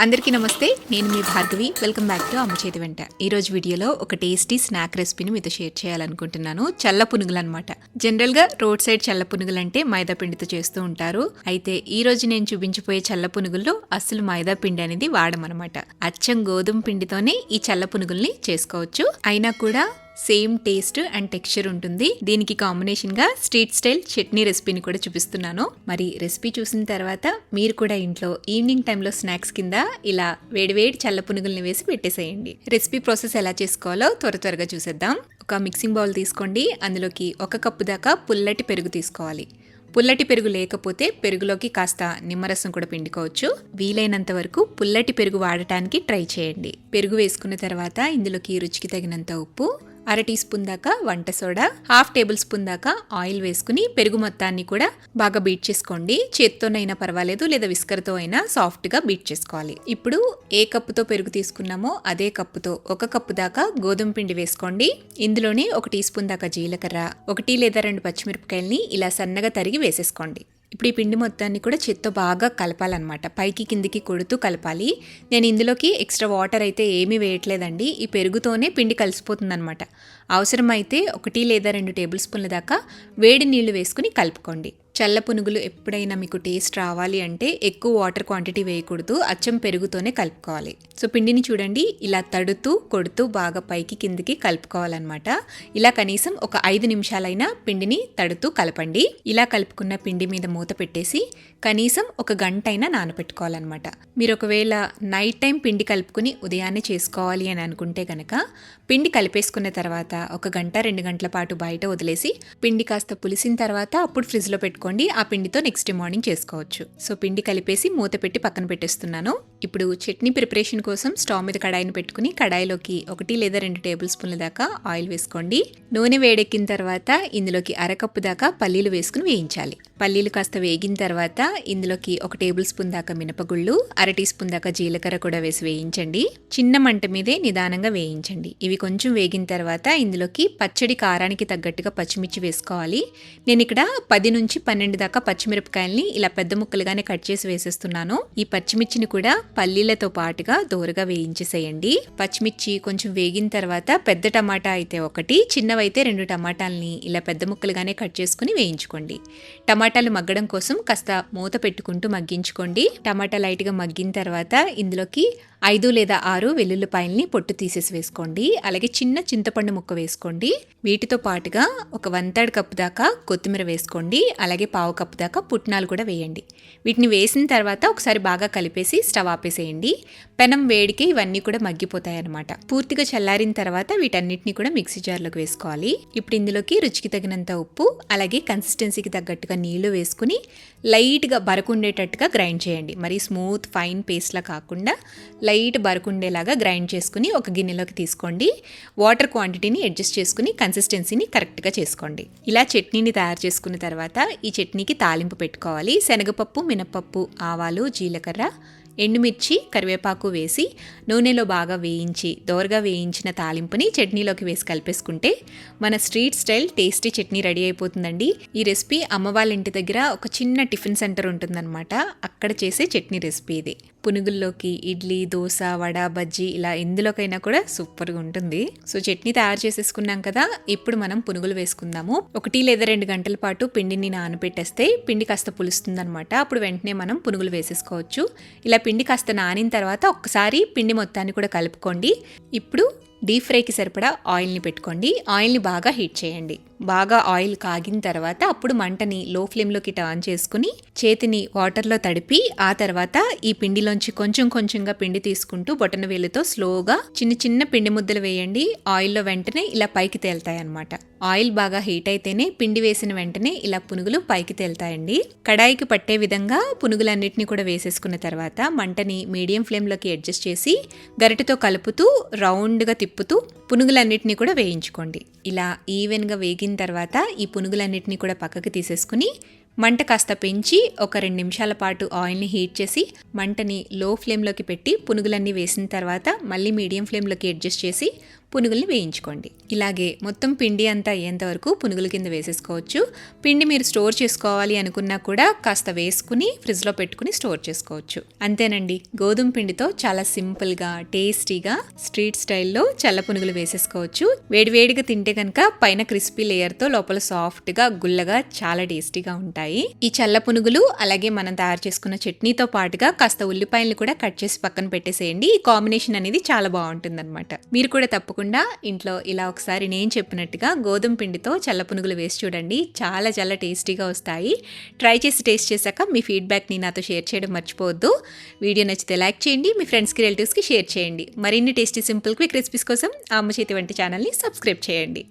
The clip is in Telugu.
అందరికీ నమస్తే. నేను మీ భార్గవి. వెల్కమ్ బ్యాక్ టు అమ్మ చేతి వెంట. ఈరోజు వీడియోలో ఒక టేస్టీ స్నాక్ రెసిపీని మీతో షేర్ చేయాలనుకుంటున్నాను. చల్ల పునుగులు అనమాట. జనరల్గా రోడ్ సైడ్ చల్ల పునుగులు అంటే మైదా పిండితో చేస్తూ ఉంటారు. అయితే ఈ రోజు నేను చూపించబోయే చల్ల పునుగుల్లో అస్సలు మైదా పిండి అనేది వాడమన్నమాట. అచ్చం గోధుమ పిండితోనే ఈ చల్ల పునుగుల్ని చేసుకోవచ్చు. అయినా కూడా సేమ్ టేస్ట్ అండ్ టెక్స్చర్ ఉంటుంది. దీనికి కాంబినేషన్ గా స్ట్రీట్ స్టైల్ చట్నీ రెసిపీని కూడా చూపిస్తున్నాను. మరి రెసిపీ చూసిన తర్వాత మీరు కూడా ఇంట్లో ఈవినింగ్ టైంలో స్నాక్స్ కింద ఇలా వేడివేడి చల్ల పునుగుల్ని వేసి పెట్టేసేయండి. రెసిపీ ప్రాసెస్ ఎలా చేసుకోవాలో త్వరగా చూసేద్దాం. ఒక మిక్సింగ్ బౌల్ తీసుకోండి. అందులోకి 1 కప్పు దాకా పుల్లటి పెరుగు తీసుకోవాలి. పుల్లటి పెరుగు లేకపోతే పెరుగులోకి కాస్త నిమ్మరసం కూడా పిండుకోవచ్చు. వీలైనంత వరకు పుల్లటి పెరుగు వాడటానికి ట్రై చేయండి. పెరుగు వేసుకున్న తర్వాత ఇందులోకి రుచికి తగినంత ఉప్పు, 1/2 టీ స్పూన్ దాకా వంట సోడా, 1/2 టేబుల్ స్పూన్ దాకా ఆయిల్ వేసుకుని పెరుగు మొత్తాన్ని కూడా బాగా బీట్ చేసుకోండి. చేత్తోనైనా పర్వాలేదు, లేదా విస్కర్తో అయినా సాఫ్ట్ గా బీట్ చేసుకోవాలి. ఇప్పుడు ఏ కప్పుతో పెరుగు తీసుకున్నామో అదే కప్పుతో 1 కప్పు దాకా గోధుమ పిండి వేసుకోండి. ఇందులోనే 1 టీ స్పూన్ దాకా జీలకర్ర, 1 లేదా 2 పచ్చిమిరపకాయల్ని ఇలా సన్నగా తరిగి వేసేసుకోండి. ఇప్పుడు ఈ పిండి మొత్తాన్ని కూడా చేత్తో బాగా కలపాలన్నమాట. పైకి కిందికి కొడుతూ కలపాలి. నేను ఇందులోకి ఎక్స్ట్రా వాటర్ అయితే ఏమీ వేయట్లేదండి. ఈ పెరుగుతోనే పిండి కలిసిపోతుందన్నమాట. అవసరమైతే 1 లేదా 2 టేబుల్ స్పూన్ల దాకా వేడి నీళ్లు వేసుకుని కలుపుకోండి. చల్ల పునుగులు ఎప్పుడైనా మీకు టేస్ట్ రావాలి అంటే ఎక్కువ వాటర్ క్వాంటిటీ వేయకూడదు. అచ్చం పెరుగుతోనే కలుపుకోవాలి. సో పిండిని చూడండి, ఇలా తడుతూ కొడుతూ బాగా పైకి కిందికి కలుపుకోవాలన్నమాట. ఇలా కనీసం ఒక 5 నిమిషాలైనా పిండిని తడుతూ కలపండి. ఇలా కలుపుకున్న పిండి మీద మూత పెట్టేసి కనీసం 1 గంట అయినా నానబెట్టుకోవాలన్నమాట. మీరు ఒకవేళ నైట్ టైం పిండి కలుపుకుని ఉదయాన్నే చేసుకోవాలి అని అనుకుంటే కనుక పిండి కలిపేసుకున్న తర్వాత 1 గంట 2 గంటల పాటు బయట వదిలేసి పిండి కాస్త పులిసిన తర్వాత అప్పుడు ఫ్రిడ్జ్లో పెట్టుకోండి. ఆ పిండితో నెక్స్ట్ మార్నింగ్ చేసుకోవచ్చు. సో పిండి కలిపేసి మూత పెట్టి పక్కన పెట్టేస్తున్నాను. ఇప్పుడు చట్నీ ప్రిపరేషన్ కోసం స్టవ్ మీద కడాయిని పెట్టుకుని కడాయిలోకి 1 లేదా 2 టేబుల్ స్పూన్ల దాకా ఆయిల్ వేసుకోండి. నూనె వేడెక్కిన తర్వాత ఇందులోకి 1/2 కప్పు దాకా పల్లీలు వేసుకుని వేయించాలి. పల్లీలు కాస్త వేగిన తర్వాత ఇందులోకి 1 టేబుల్ స్పూన్ దాకా మినపగుళ్ళు, 1/2 టీ స్పూన్ దాకా జీలకర్ర కూడా వేసి వేయించండి. చిన్న మంట మీదే నిదానంగా వేయించండి. ఇవి కొంచెం వేగిన తర్వాత ఇందులోకి పచ్చడి కారానికి తగ్గట్టుగా పచ్చిమిర్చి వేసుకోవాలి. నేను ఇక్కడ 10 నుంచి 12 దాకా పచ్చిమిరపకాయల్ని ఇలా పెద్ద ముక్కలుగానే కట్ చేసి వేసేస్తున్నాను. ఈ పచ్చిమిర్చిని కూడా పల్లీలతో పాటుగా దోరగా వేయించేసేయండి. పచ్చిమిర్చి కొంచెం వేగిన తర్వాత పెద్ద టమాటా అయితే 1, చిన్నవైతే 2 టమాటాలని ఇలా పెద్ద ముక్కలుగానే కట్ చేసుకుని వేయించుకోండి. టమాటాలు మగ్గడం కోసం కాస్త మూత పెట్టుకుంటూ మగ్గించుకోండి. టమాటా లైట్గా మగ్గిన తర్వాత ఇందులోకి 5 లేదా 6 వెల్లుల్లిపాయల్ని పొట్టు తీసేసి వేసుకోండి. అలాగే చిన్న చింతపండు ముక్క వేసుకోండి. వీటితో పాటుగా ఒక 1/3 కప్పు దాకా కొత్తిమీర వేసుకోండి. అలాగే 1/2 కప్పు దాకా పుట్నాలు కూడా వేయండి. వీటిని వేసిన తర్వాత ఒకసారి బాగా కలిపేసి స్టవ్ ఆపేసేయండి. పెనం వేడికి ఇవన్నీ కూడా మగ్గిపోతాయి అన్నమాట. పూర్తిగా చల్లారిన తర్వాత వీటన్నిటిని కూడా మిక్సీ జార్లోకి వేసుకోవాలి. ఇప్పుడు ఇందులోకి రుచికి తగినంత ఉప్పు, అలాగే కన్సిస్టెన్సీకి తగ్గట్టుగా నీళ్లు వేసుకుని లైట్గా బరకుండేటట్టుగా గ్రైండ్ చేయండి. మరి స్మూత్ ఫైన్ పేస్ట్లా కాకుండా లైట్ బరకుండేలాగా గ్రైండ్ చేసుకుని ఒక గిన్నెలోకి తీసుకోండి. వాటర్ క్వాంటిటీని అడ్జస్ట్ చేసుకుని కన్సిస్టెన్సీని కరెక్ట్గా చేసుకోండి. ఇలా చట్నీని తయారు చేసుకున్న తర్వాత ఈ చట్నీకి తాలింపు పెట్టుకోవాలి. శనగపప్పు, మినపప్పు, ఆవాలు, జీలకర్ర, ఎండుమిర్చి, కరివేపాకు వేసి నూనెలో బాగా వేయించి దోరగా వేయించిన తాలింపుని చట్నీలోకి వేసి కలిపేసుకుంటే మన street style tasty chutney ready అయిపోతుందండి. ఈ రెసిపీ అమ్మ వాళ్ళ ఇంటి దగ్గర ఒక చిన్న టిఫిన్ సెంటర్ ఉంటుందన్నమాట. అక్కడ చేసే చట్నీ రెసిపీ ఇది. పునుగుల్లోకి ఇడ్లీ, దోశ, వడ, బజ్జీ ఇలా ఎందులోకైనా కూడా సూపర్గా ఉంటుంది. సో చట్నీ తయారు చేసేసుకున్నాం కదా, ఇప్పుడు మనం పునుగులు వేసుకుందాము. 1 లేదా 2 గంటల పాటు పిండిని నానబెట్టేస్తే పిండి కాస్త పులుస్తుందన్నమాట. అప్పుడు వెంటనే మనం పునుగులు వేసేసుకోవచ్చు. ఇలా పిండి కాస్త నానిన తర్వాత ఒక్కసారి పిండి మొత్తాన్ని కూడా కలుపుకోండి. ఇప్పుడు డీప్ ఫ్రైకి సరిపడా ఆయిల్ని పెట్టుకోండి. ఆయిల్ని బాగా హీట్ చేయండి. బాగా ఆయిల్ కాగిన తర్వాత అప్పుడు మంటని లో ఫ్లేమ్లోకి టర్న్ చేసుకుని చేతిని వాటర్లో తడిపి ఆ తర్వాత ఈ పిండిలోంచి కొంచెం కొంచెంగా పిండి తీసుకుంటూ బొటన వేలుతో స్లోగా చిన్న చిన్న పిండి ముద్దలు వేయండి. ఆయిల్లో వెంటనే ఇలా పైకి తేలుతాయి అన్నమాట. ఆయిల్ బాగా హీట్ అయితేనే పిండి వేసిన వెంటనే ఇలా పునుగులు పైకి తేలుతాయండి. కడాయికి పట్టే విధంగా పునుగులన్నిటిని కూడా వేసేసుకున్న తర్వాత మంటని మీడియం ఫ్లేమ్లోకి అడ్జస్ట్ చేసి గరిటెతో కలుపుతూ రౌండ్గా తిప్పుతూ పునుగులన్నిటిని కూడా వేయించుకోండి. ఇలా ఈవెన్గా వేగిన తర్వాత ఈ పునుగులన్నిటిని కూడా పక్కకి తీసేసుకుని మంట కాస్త పెంచి ఒక 2 నిమిషాల పాటు ఆయిల్ని హీట్ చేసి మంటని లో ఫ్లేమ్లోకి పెట్టి పునుగులన్నీ వేసిన తర్వాత మళ్ళీ మీడియం ఫ్లేమ్లోకి అడ్జస్ట్ చేసి పునుగుల్ని వేయించుకోండి. ఇలాగే మొత్తం పిండి అంతా అయ్యేంత వరకు పునుగుల కింద వేసేసుకోవచ్చు. పిండి మీరు స్టోర్ చేసుకోవాలి అనుకున్నా కూడా కాస్త వేసుకుని ఫ్రిడ్జ్లో పెట్టుకుని స్టోర్ చేసుకోవచ్చు. అంతేనండి, గోధుమ పిండితో చాలా సింపుల్గా టేస్టీగా స్ట్రీట్ స్టైల్లో చల్ల పునుగులు వేసేసుకోవచ్చు. వేడివేడిగా తింటే కనుక పైన క్రిస్పీ లేయర్తో లోపల సాఫ్ట్గా గుల్లగా చాలా టేస్టీగా ఉంటాయి. ఈ చల్ల పునుగులు అలాగే మనం తయారు చేసుకున్న చట్నీతో పాటుగా కాస్త ఉల్లిపాయలు కూడా కట్ చేసి పక్కన పెట్టేసేయండి. ఈ కాంబినేషన్ అనేది చాలా బాగుంటుందన్నమాట. మీరు కూడా తప్పకుండా ఇంట్లో ఇలా ఒకసారి నేను చెప్పినట్టుగా గోధుమ పిండితో చల్ల పునుగులు వేసి చూడండి. చాలా చాలా టేస్టీగా వస్తాయి. ట్రై చేసి టేస్ట్ చేశాక మీ ఫీడ్బ్యాక్ని నాతో షేర్ చేయడం మర్చిపోవద్దు. వీడియో నచ్చితే లైక్ చేయండి, మీ ఫ్రెండ్స్కి రిలేటివ్స్కి షేర్ చేయండి. మరిన్ని టేస్టీ సింపుల్ క్విక్ రెసిపీస్ కోసం అమ్మ చేతి వంట ఛానల్ని సబ్స్క్రైబ్ చేయండి.